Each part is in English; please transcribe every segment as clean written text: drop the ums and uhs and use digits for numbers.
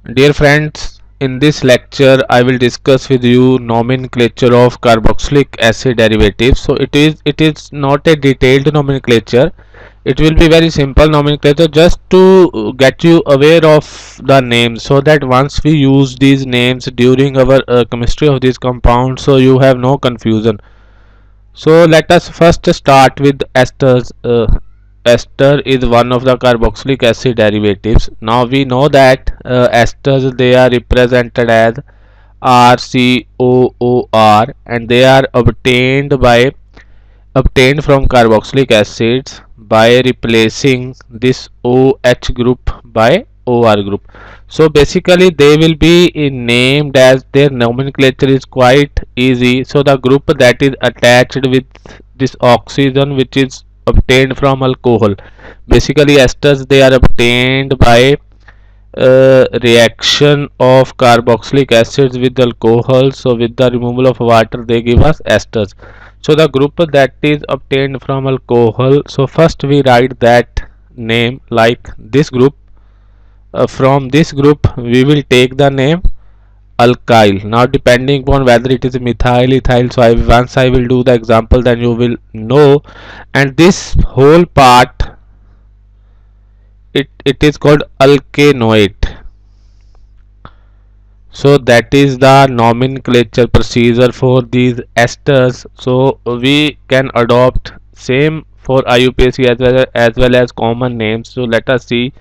Dear friends, in this lecture I will discuss with you nomenclature of carboxylic acid derivatives. So it is not a detailed nomenclature. It will be very simple nomenclature just to get you aware of the names, so that once we use these names during our chemistry of these compounds, so you have no confusion. So let us first start with esters. Ester is one of the carboxylic acid derivatives. Now we know that esters, they are represented as RCOOR, and they are obtained from carboxylic acids by replacing this OH group by OR group. So basically they will be named as, their nomenclature is quite easy. So the group that is attached with this oxygen which is obtained from alcohol, basically esters, they are obtained by reaction of carboxylic acids with alcohol. So with the removal of water they give us esters. So the group that is obtained from alcohol, so first we write that name like this group. From this group we will take the name alkyl. Now depending upon whether it is methyl, ethyl, so once I will do the example, then you will know. And this whole part, it is called alkanoate. So that is the nomenclature procedure for these esters. So we can adopt same for IUPAC as well as common names. So let us see.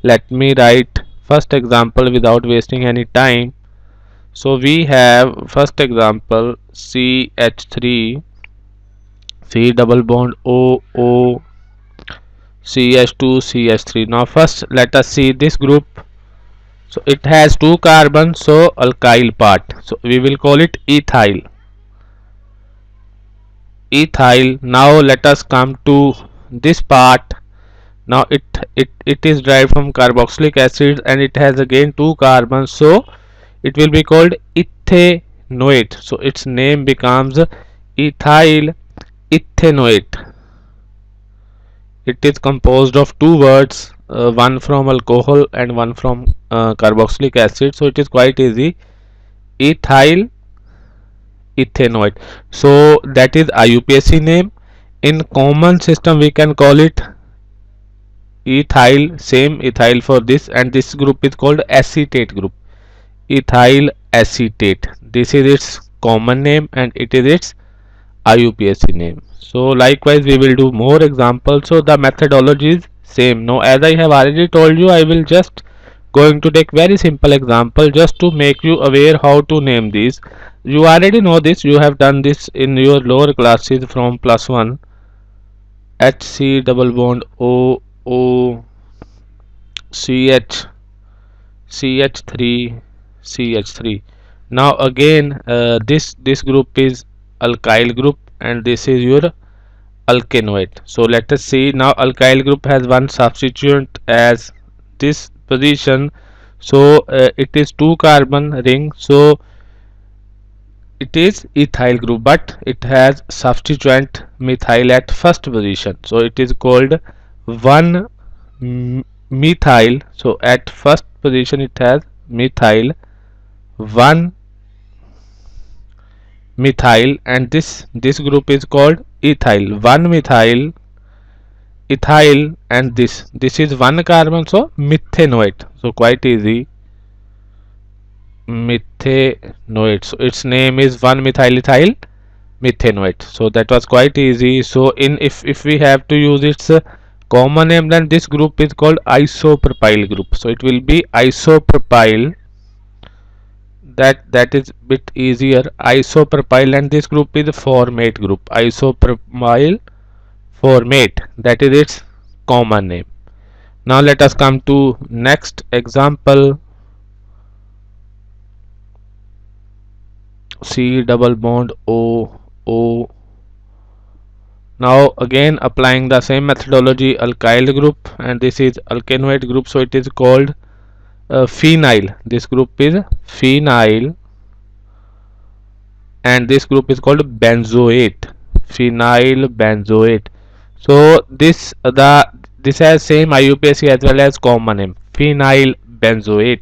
Let me write first example without wasting any time. So we have first example CH3, C double bond OO, CH2, CH3. Now first let us see this group. So it has two carbons, so alkyl part. So we will call it ethyl. Ethyl. Now let us come to this part. Now it is derived from carboxylic acid and it has again two carbons. So it will be called ethanoate. So its name becomes ethyl ethanoate. It is composed of two words, one from alcohol and one from carboxylic acid. So it is quite easy. Ethyl ethanoate. So that is IUPAC name. In common system we can call it ethyl, same ethyl for this, and this group is called acetate group. Ethyl acetate. This is its common name and it is its IUPAC name. So likewise we will do more examples. So the methodology is same. Now as I have already told you, I will just going to take very simple example just to make you aware how to name these. You already know this, you have done this in your lower classes from plus 1. HC double bond OO, CH, CH3, CH3. Now again this group is alkyl group and this is your alkanoate. So let us see. Now alkyl group has one substituent as this position. So it is two carbon ring. So it is ethyl group, but it has substituent methyl at first position. So it is called 1 methyl. So at first position it has methyl, 1 methyl, and this group is called ethyl, 1 methyl, ethyl, and this is one carbon, so methanoate. So quite easy, methanoate. So its name is 1 methyl ethyl methanoate. So that was quite easy. So in if we have to use its common name, then this group is called isopropyl group. So it will be isopropyl. That is bit easier, isopropyl, and this group is formate group, isopropyl formate. That is its common name. Now let us come to next example. C double bond O. Now again applying the same methodology, alkyl group, and this is alkanoate group. So it is called phenyl. This group is phenyl, and this group is called benzoate, phenyl benzoate. So this has same IUPAC as well as common name, phenyl benzoate.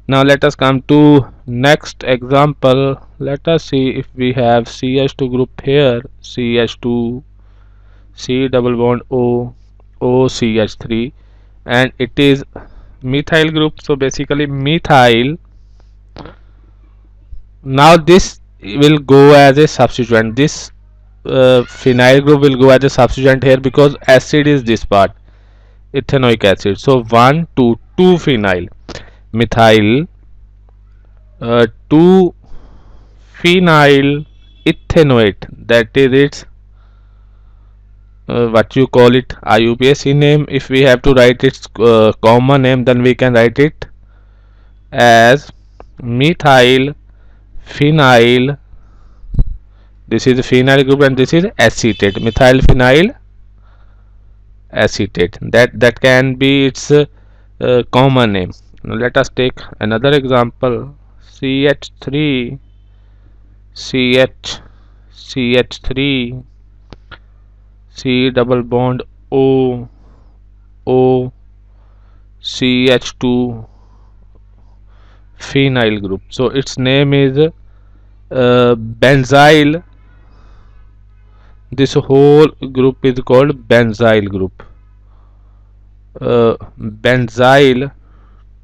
Now let us come to next example. Let us see if we have CH2 group here, CH2, C double bond O, OCH3, and it is methyl group. So basically methyl. Now this will go as a substituent. This phenyl group will go as a substituent here because acid is this part, ethanoic acid. So 1 2 phenyl methyl, 2 phenyl ethanoate, that is its what you call it IUPAC name. If we have to write its common name, then we can write it as methyl phenyl. This is phenyl group and this is acetate, methyl phenyl acetate. That can be its common name. Now let us take another example. CH3, CH3, C double bond O, O, CH2 phenyl group. So its name is benzyl. This whole group is called benzyl group. Benzyl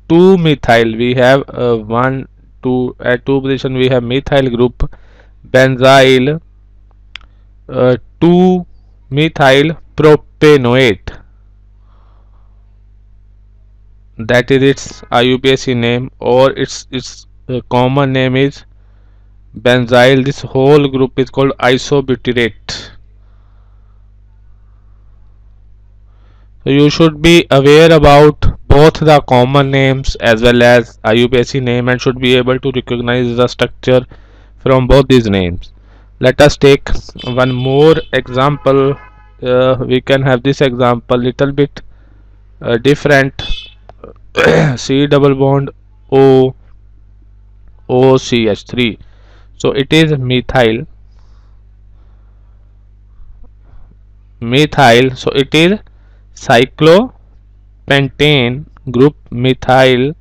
2 methyl. We have 1 2 at 2 position. We have methyl group. Benzyl 2 methyl propanoate. That is its IUPAC name, or its common name is benzyl. This whole group is called isobutyrate. So you should be aware about both the common names as well as IUPAC name and should be able to recognize the structure from both these names. Let us take one more example. We can have this example little bit different. C double bond O, OCH3. So it is methyl. So it is cyclopentane group, methyl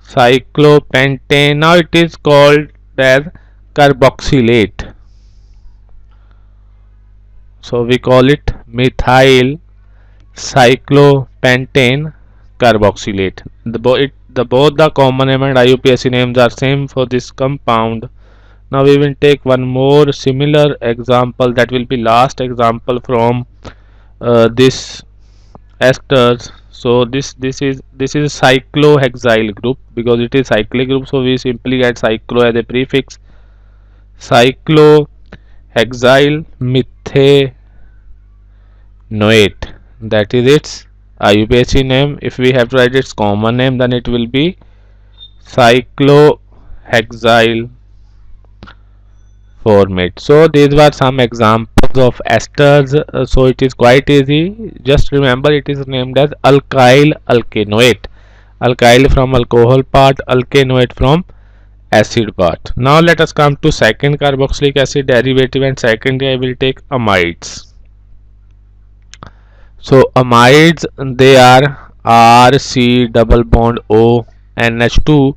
cyclopentane. Now it is called as carboxylate. So we call it methyl cyclopentane carboxylate. Both the common name and IUPAC names are same for this compound. Now we will take one more similar example, that will be last example from this esters. So this is cyclohexyl group because it is cyclic group, so we simply get cyclo as a prefix. Cyclohexyl methanoate, that is its IUPAC name. If we have to write its common name, then it will be cyclohexyl formate. So these were some examples of esters. So it is quite easy. Just remember it is named as alkyl alkanoate. Alkyl from alcohol part, alkanoate from acid part. Now let us come to second carboxylic acid derivative, and secondly I will take amides. So amides, they are RC double bond O NH2.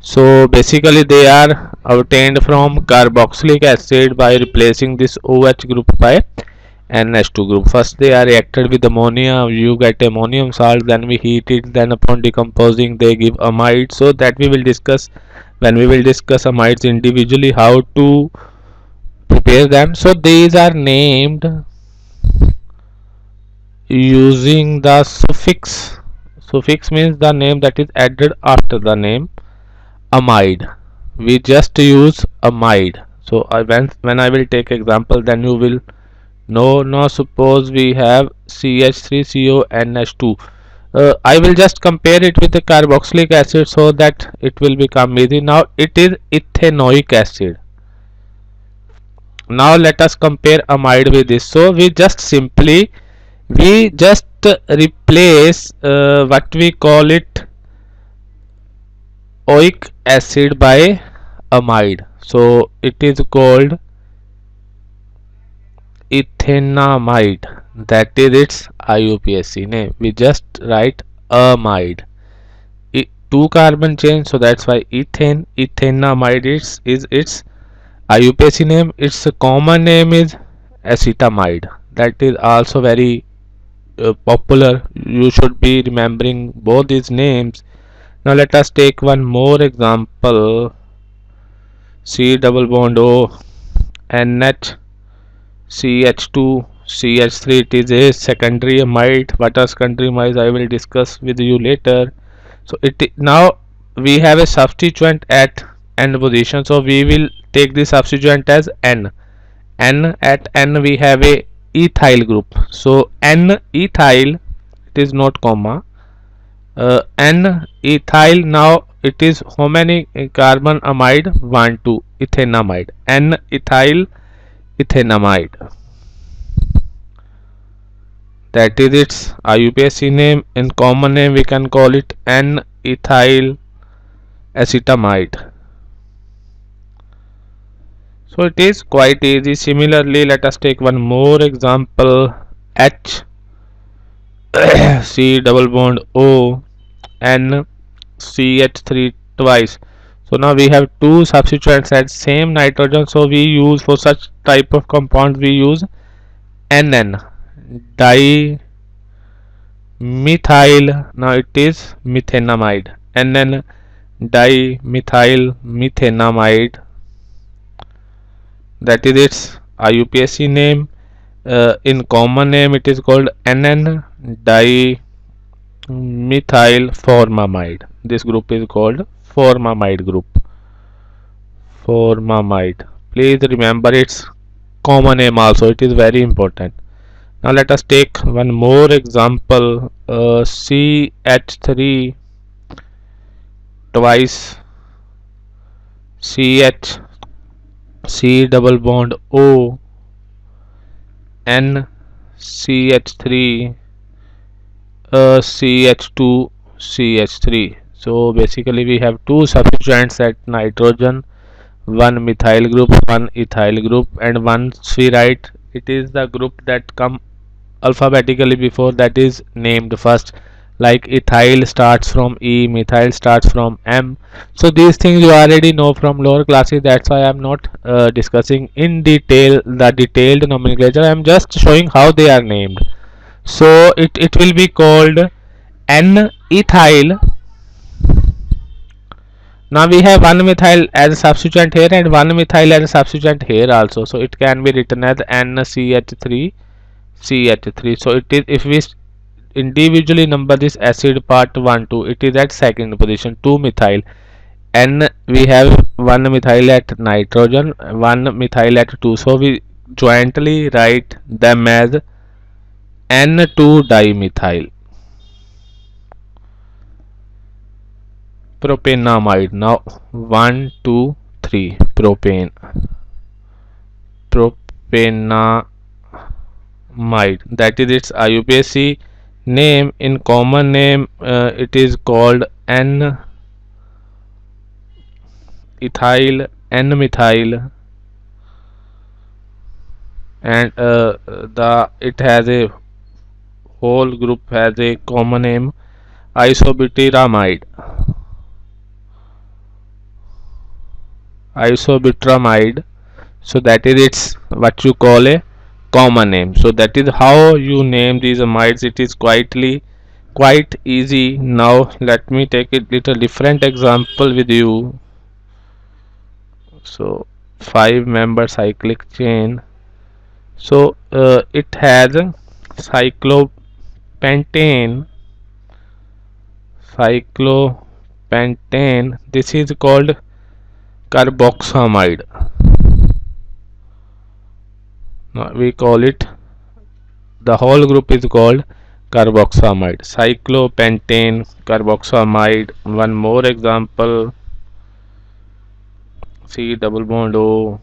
So basically they are obtained from carboxylic acid by replacing this OH group by NH2 group. First they are reacted with ammonia, you get ammonium salt, then we heat it, then upon decomposing they give amide. So that we will discuss when we will discuss amides individually, how to prepare them. So these are named using the suffix. Suffix means the name that is added after the name. Amide, we just use amide. So when I will take example, then you will know. Now suppose we have CH3CONH2. I will just compare it with the carboxylic acid so that it will become easy. Now it is ethanoic acid. Now let us compare amide with this. So we just replace what we call it oic acid by amide. So it is called ethanamide, that is its IUPAC name. We just write amide. two carbon chain, so that's why ethane, ethanamide is its IUPAC name. Its common name is acetamide. That is also very popular. You should be remembering both these names. Now let us take one more example. C double bond O, NH, CH2, CH3. It is a secondary amide. What are secondary amides I will discuss with you later. So now we have a substituent at n position, so we will take the substituent as n. At n we have a ethyl group, so n ethyl, it is not comma, n ethyl. Now it is how many carbon amide? 1 2 ethanamide, n ethyl ethanamide. That is its IUPAC name. In common name we can call it n ethyl acetamide. So it is quite easy. Similarly, let us take one more example. H C double bond O, N CH3 twice. So now we have two substituents at same nitrogen, so we use, for such type of compound we use NN, dimethyl. Now it is methanamide, NN dimethyl methanamide. That is its IUPAC name. In common name it is called NN dimethylformamide. This group is called formamide group. Formamide. Please remember its common name also. It is very important. Now let us take one more example. CH3 twice CH, C double bond O, N CH3 CH2 CH3. So basically we have two substituents at nitrogen, one methyl group, one ethyl group, and once we write, it is the group that come alphabetically before, that is named first. Like ethyl starts from E, methyl starts from M. So these things you already know from lower classes. That's why I'm not discussing in detail the detailed nomenclature. I'm just showing how they are named. So it will be called N-ethyl. Now we have 1-methyl as a substituent here and 1-methyl as a substituent here also. So it can be written as NCH3 CH3. So it is, if we individually number this acid part 1 2, it is at second position. 2-methyl, N we have 1-methyl at nitrogen, 1-methyl at 2, so we jointly write them as N2 dimethyl propanamide. Now 1 2 3 propane, propanamide, that is its IUPAC name. In common name it is called N ethyl, N methyl, and the it has a whole group has a common name isobutyramide. Isobutramide. So that is its what you call a common name. So that is how you name these amides. It is quite easy. Now let me take a little different example with you. So 5-member cyclic chain. So it has cyclopentane. This is called carboxamide. Now we call it, the whole group is called carboxamide. Cyclopentane, carboxamide. One more example. C double bond O,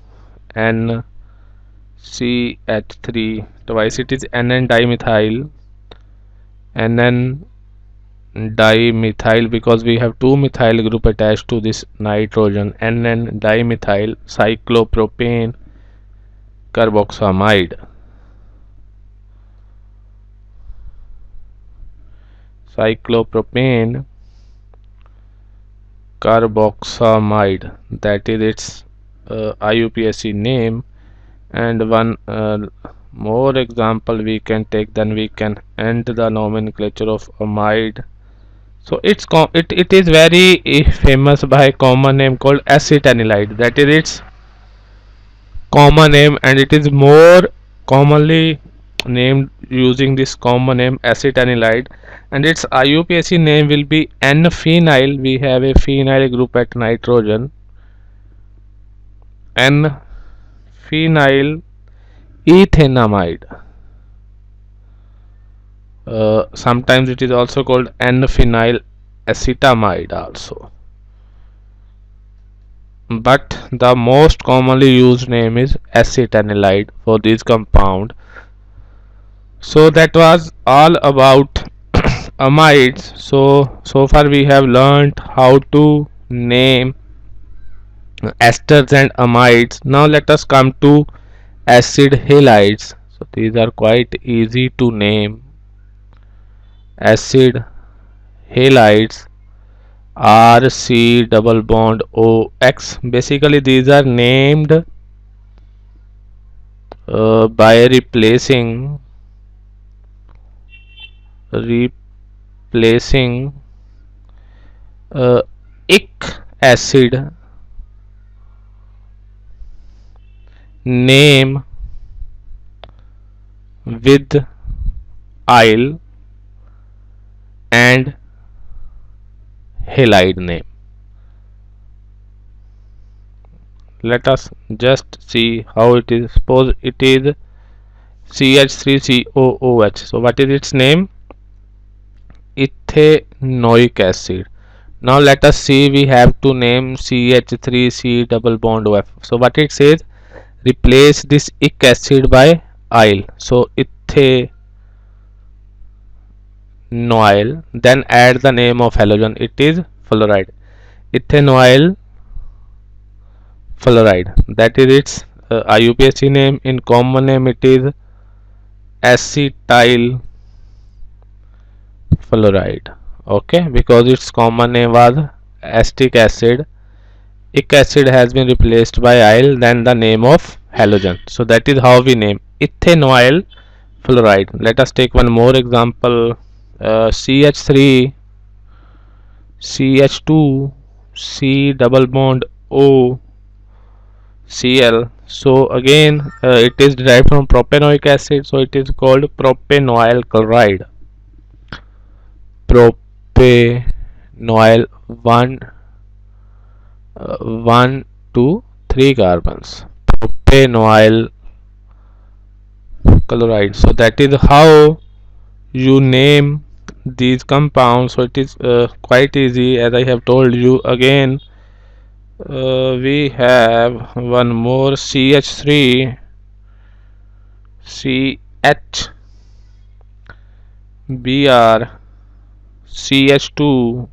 N CH3 twice, it is NN dimethyl. NN dimethyl, because we have two methyl group attached to this nitrogen. NN dimethyl cyclopropane carboxamide. Cyclopropane carboxamide, that is its IUPAC name. And one more example we can take, then we can end the nomenclature of amide. So it is very famous by common name called acetanilide, that is its common name, and it is more commonly named using this common name acetanilide, and its IUPAC name will be N-phenyl. We have a phenyl group at nitrogen, N-phenyl ethanamide. Sometimes it is also called N-phenyl acetamide also, but the most commonly used name is acetanilide for this compound. So that was all about amides. So far we have learned how to name esters and amides. Now let us come to acid halides. So these are quite easy to name. Acid halides, R C double bond O X. Basically these are named by replacing uh, ic acid name with il and halide name. Let us just see how it is. Suppose it is CH3COOH. So what is its name? Ethanoic acid. Now let us see, we have to name CH3C double bond OF. So what it says, replace this ic acid by il. So ethanoyl, then add the name of halogen, it is fluoride. Ethanoyl fluoride, that is its IUPAC name. In common name it is acetyl fluoride. Okay, because its common name was acetic acid, ic acid has been replaced by il, then the name of halogen. So that is how we name ethanoyl fluoride. Let us take one more example. CH3 CH2 C double bond O Cl. So again it is derived from propanoic acid, so it is called propanoyl chloride. Propanoyl, one, two, three carbons. Propanoyl chloride. So that is how you name these compounds. So it is quite easy, as I have told you. Again we have one more, CH3 CH Br CH2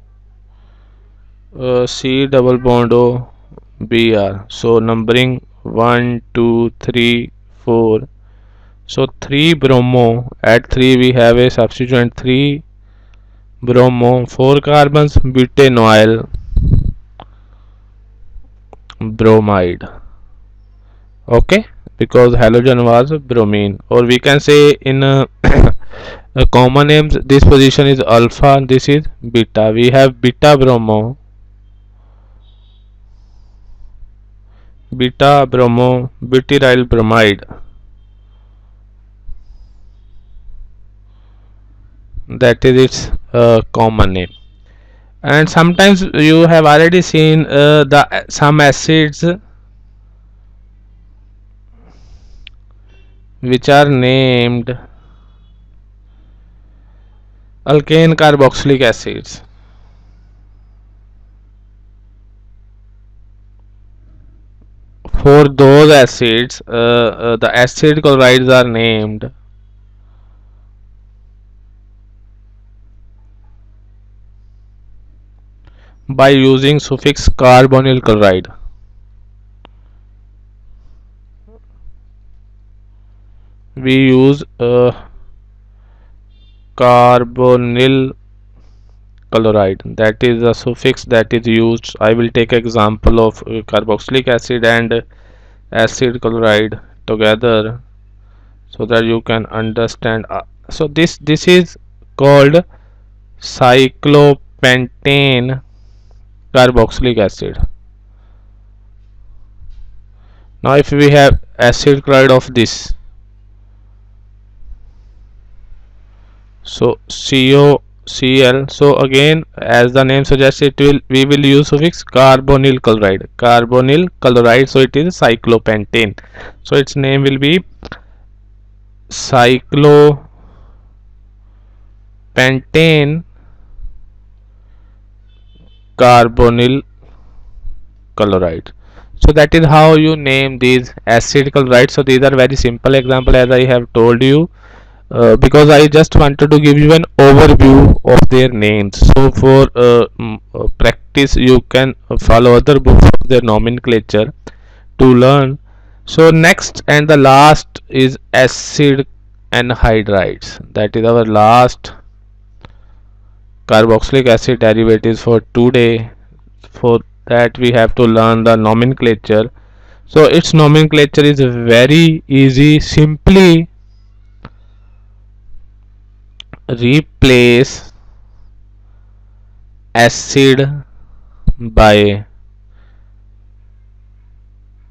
C double bond O Br. So numbering 1 2 3 4. So 3 bromo, at 3 we have a substituent 3 bromo, 4 carbons, butanoyl bromide. Okay, because halogen was bromine, or we can say in common names, this position is alpha, this is beta. We have beta bromo, butyryl bromide, that is its common name. And sometimes you have already seen the some acids which are named alkane carboxylic acids. For those acids the acid chlorides are named by using suffix carbonyl chloride. We use carbonyl chloride, that is a suffix that is used. I will take example of carboxylic acid and acid chloride together so that you can understand. So this is called cyclopentane carboxylic acid. Now if we have acid chloride of this, so COCl, so again as the name suggests, it will we will use suffix carbonyl chloride, so it is cyclopentane, so its name will be cyclopentane carbonyl chloride. So that is how you name these acid chlorides. So these are very simple example as I have told you, because I just wanted to give you an overview of their names. So for practice you can follow other books of their nomenclature to learn. So next and the last is acid anhydrides. That is our last carboxylic acid derivatives for today. For that we have to learn the nomenclature. So its nomenclature is very easy. Simply replace acid by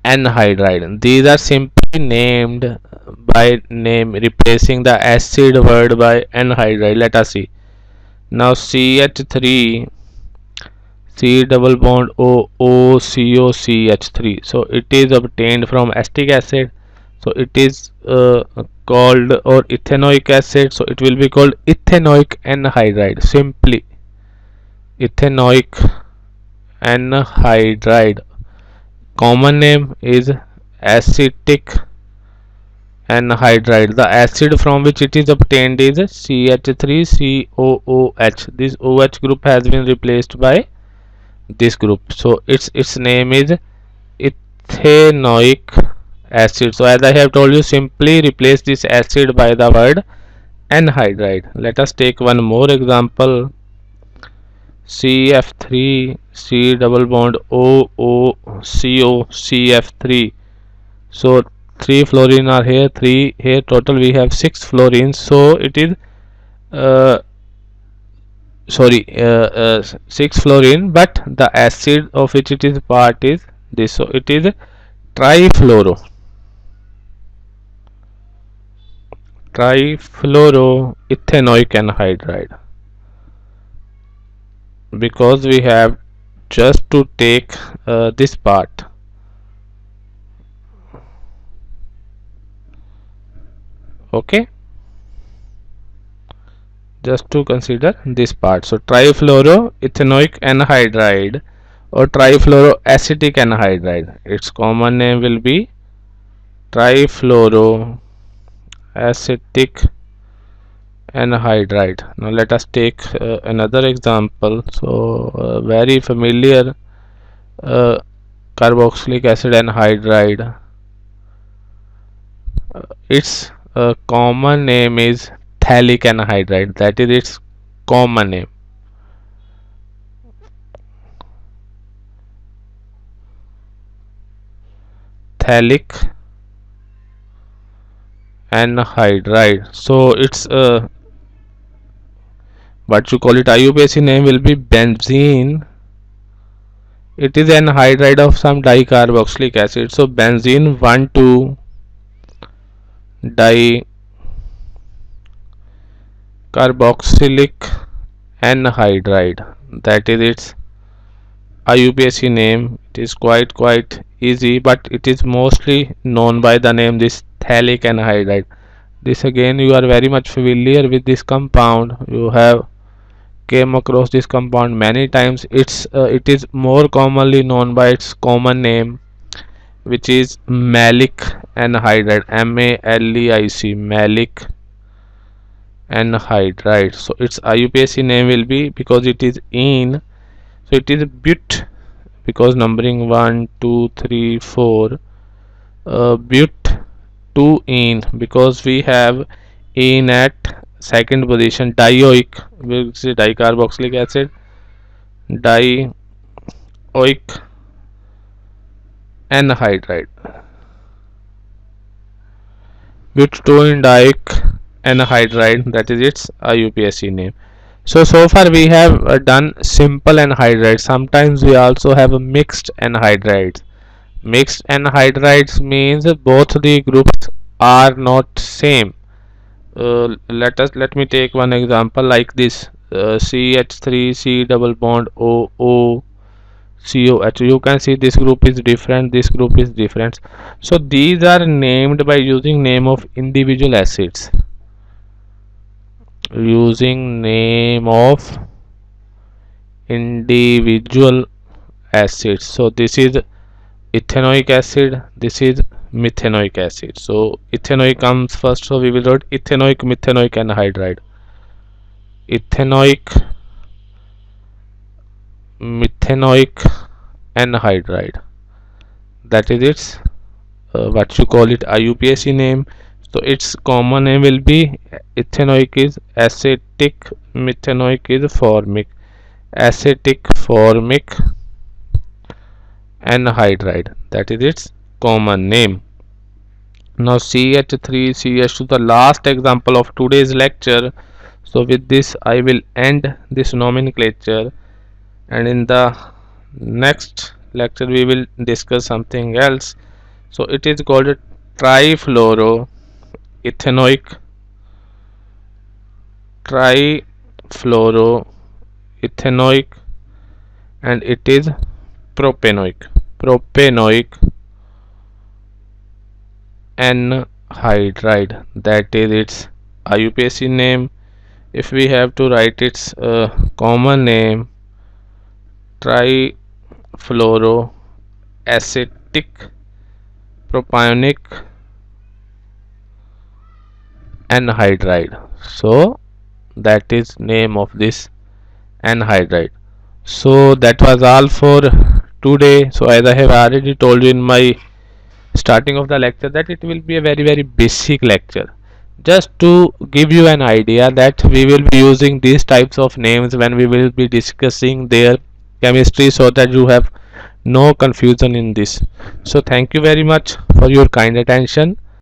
anhydride. These are simply named by name, replacing the acid word by anhydride. Let us see. Now CH3, C double bond O, O CO CH3. So it is obtained from acetic acid. So it is called or ethanoic acid. So it will be called ethanoic anhydride. Simply ethanoic anhydride. Common name is acetic anhydride. The acid from which it is obtained is CH3COOH. This OH group has been replaced by this group. So its name is ethanoic acid. So as I have told you, simply replace this acid by the word anhydride. Let us take one more example. CF3, C double bond OOCO CF3. So 3 fluorine are here, 3 here, total we have 6 fluorines. So it is 6 fluorine, but the acid of which it is part is this. So it is trifluoroethanoic anhydride, because we have just to take this part. Okay, just to consider this part. So trifluoroethanoic anhydride or trifluoroacetic anhydride, its common name will be trifluoroacetic anhydride. Now let us take another example. So very familiar carboxylic acid anhydride. Its common name is phthalic anhydride. That is its common name. Phthalic anhydride. So its what you call it IUPAC name will be benzene. It is an anhydride of some dicarboxylic acid. So benzene 1,2 dicarboxylic anhydride. That is its IUPAC name. It is quite easy, but it is mostly known by the name this phthalic anhydride. This again you are very much familiar with this compound. You have came across this compound many times. It is more commonly known by its common name, which is malic anhydride. MALEIC, malic anhydride. So its IUPAC name will be, because it is ene, so it is but, because numbering 1 2 3 4, but 2 ene, because we have ene at second position dioic, which is dicarboxylic acid, dioic anhydride, butadienoic anhydride, that is its IUPAC name. So far we have done simple anhydride. Sometimes we also have a mixed anhydrides. Mixed anhydrides means both the groups are not same. Let me take one example like this, CH3 C double bond O COH. You can see this group is different, this group is different. So these are named by using name of individual acids, using name of individual acids. So this is ethanoic acid, this is methanoic acid. So ethanoic comes first, so we will write ethanoic methanoic anhydride, ethanoic methanoic anhydride, that is its what you call it IUPAC name. So its common name will be ethanoic is acetic, methanoic is formic, acetic formic anhydride, that is its common name. Now CH3 CH2, the last example of today's lecture. So with this I will end this nomenclature, and in the next lecture we will discuss something else. So it is called a trifluoroethanoic, trifluoroethanoic, and it is propanoic anhydride, that is its IUPAC name. If we have to write its common name, trifluoroacetic propionic anhydride. So that is name of this anhydride. So that was all for today. So as I have already told you in my starting of the lecture that it will be a very basic lecture, just to give you an idea that we will be using these types of names when we will be discussing their chemistry, so that you have no confusion in this. So thank you very much for your kind attention.